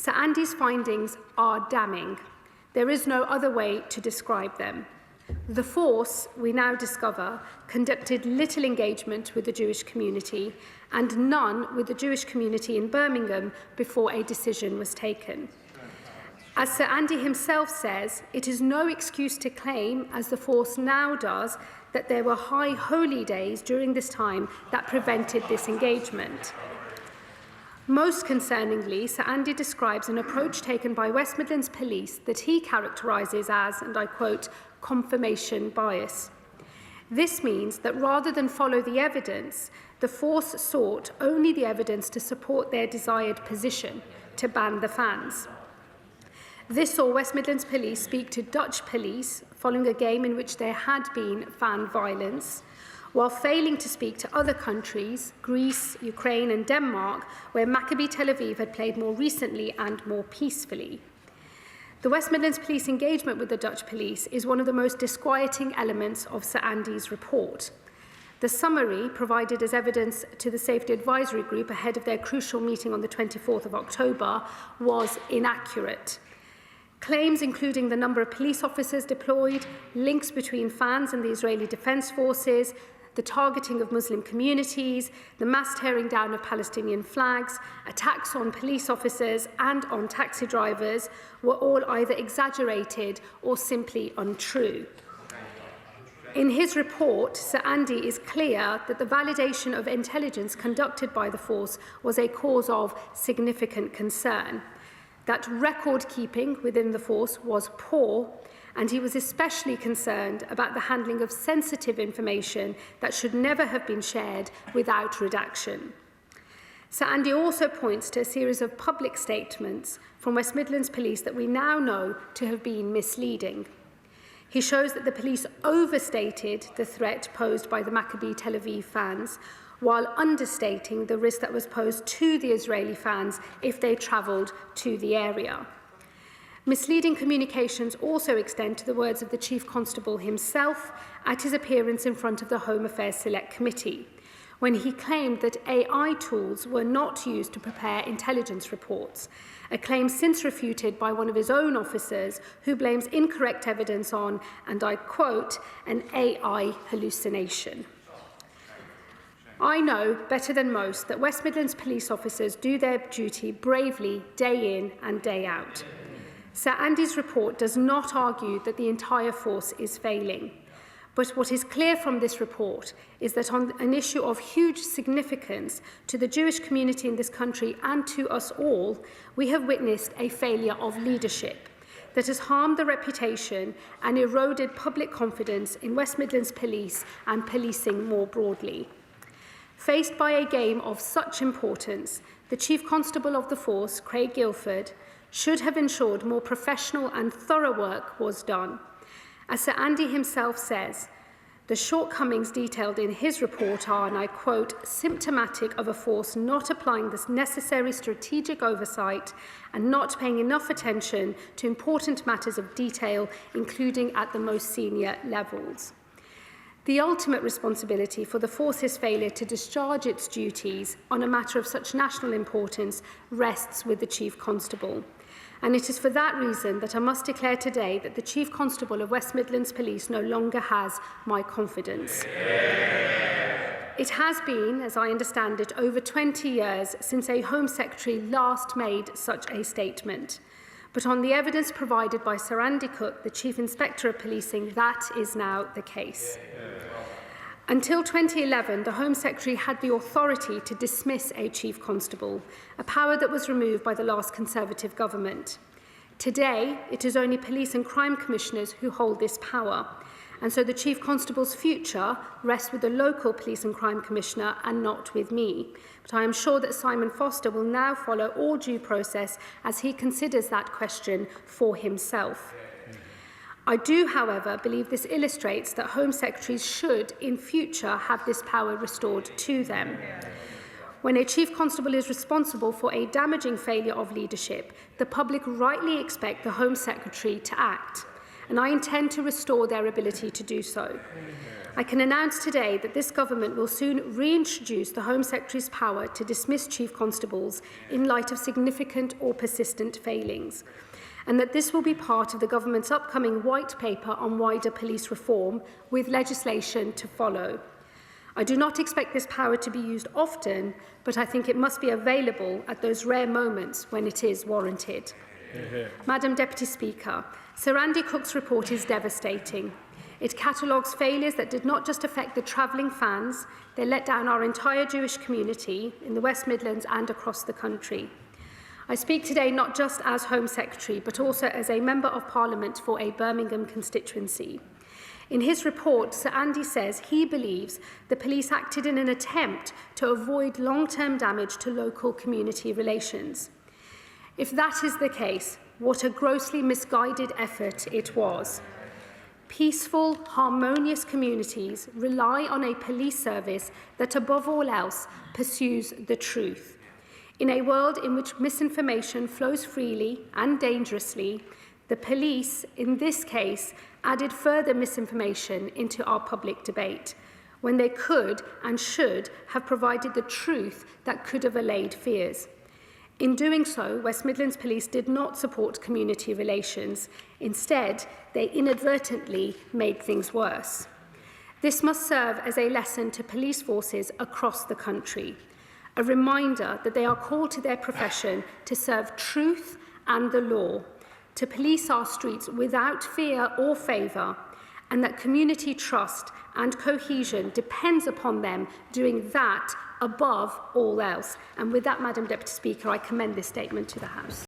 Sir Andy's findings are damning. There is no other way to describe them. The force, we now discover, conducted little engagement with the Jewish community and none with the Jewish community in Birmingham before a decision was taken. As Sir Andy himself says, it is no excuse to claim, as the force now does, that there were high holy days during this time that prevented this engagement. Most concerningly, Sir Andy describes an approach taken by West Midlands Police that he characterises as, and I quote, confirmation bias. This means that rather than follow the evidence, the force sought only the evidence to support their desired position, to ban the fans. This saw West Midlands Police speak to Dutch police following a game in which there had been fan violence, while failing to speak to other countries, Greece, Ukraine and Denmark, where Maccabi Tel Aviv had played more recently and more peacefully. The West Midlands Police engagement with the Dutch police is one of the most disquieting elements of Sir Andy's report. The summary, provided as evidence to the Safety Advisory Group ahead of their crucial meeting on the 24th of October, was inaccurate. Claims including the number of police officers deployed, links between fans and the Israeli Defence Forces, the targeting of Muslim communities, the mass tearing down of Palestinian flags, attacks on police officers and on taxi drivers were all either exaggerated or simply untrue. In his report, Sir Andy is clear that the validation of intelligence conducted by the force was a cause of significant concern, that record-keeping within the force was poor, and he was especially concerned about the handling of sensitive information that should never have been shared without redaction. Sir Andy also points to a series of public statements from West Midlands Police that we now know to have been misleading. He shows that the police overstated the threat posed by the Maccabi Tel Aviv fans, while understating the risk that was posed to the Israeli fans if they travelled to the area. Misleading communications also extend to the words of the Chief Constable himself at his appearance in front of the Home Affairs Select Committee, when he claimed that AI tools were not used to prepare intelligence reports, a claim since refuted by one of his own officers who blames incorrect evidence on, and I quote, an AI hallucination. I know better than most that West Midlands police officers do their duty bravely day in and day out. Sir Andy's report does not argue that the entire force is failing. But what is clear from this report is that on an issue of huge significance to the Jewish community in this country and to us all, we have witnessed a failure of leadership that has harmed the reputation and eroded public confidence in West Midlands Police and policing more broadly. Faced by a game of such importance, the Chief Constable of the force, Craig Guilford, should have ensured more professional and thorough work was done. As Sir Andy himself says, the shortcomings detailed in his report are, and I quote, symptomatic of a force not applying this necessary strategic oversight and not paying enough attention to important matters of detail, including at the most senior levels. The ultimate responsibility for the force's failure to discharge its duties on a matter of such national importance rests with the Chief Constable. And it is for that reason that I must declare today that the Chief Constable of West Midlands Police no longer has my confidence. It has been, as I understand it, over 20 years since a Home Secretary last made such a statement. But on the evidence provided by Sir Andy Cook, the Chief Inspector of Policing, that is now the case. Until 2011, the Home Secretary had the authority to dismiss a Chief Constable, a power that was removed by the last Conservative government. Today, it is only Police and Crime Commissioners who hold this power, and so the Chief Constable's future rests with the local Police and Crime Commissioner and not with me. But I am sure that Simon Foster will now follow all due process as he considers that question for himself. I do, however, believe this illustrates that Home Secretaries should, in future, have this power restored to them. When a Chief Constable is responsible for a damaging failure of leadership, the public rightly expect the Home Secretary to act, and I intend to restore their ability to do so. I can announce today that this government will soon reintroduce the Home Secretary's power to dismiss chief constables in light of significant or persistent failings, and that this will be part of the government's upcoming white paper on wider police reform, with legislation to follow. I do not expect this power to be used often, but I think it must be available at those rare moments when it is warranted. Madam Deputy Speaker, Sir Andy Cook's report is devastating. It catalogues failures that did not just affect the travelling fans, they let down our entire Jewish community in the West Midlands and across the country. I speak today not just as Home Secretary, but also as a Member of Parliament for a Birmingham constituency. In his report, Sir Andy says he believes the police acted in an attempt to avoid long-term damage to local community relations. If that is the case, what a grossly misguided effort it was. Peaceful, harmonious communities rely on a police service that, above all else, pursues the truth. In a world in which misinformation flows freely and dangerously, the police, in this case, added further misinformation into our public debate, when they could and should have provided the truth that could have allayed fears. In doing so, West Midlands Police did not support community relations. Instead, they inadvertently made things worse. This must serve as a lesson to police forces across the country, a reminder that they are called to their profession to serve truth and the law, to police our streets without fear or favour, and that community trust and cohesion depends upon them doing that above all else. And with that, Madam Deputy Speaker, I commend this statement to the House.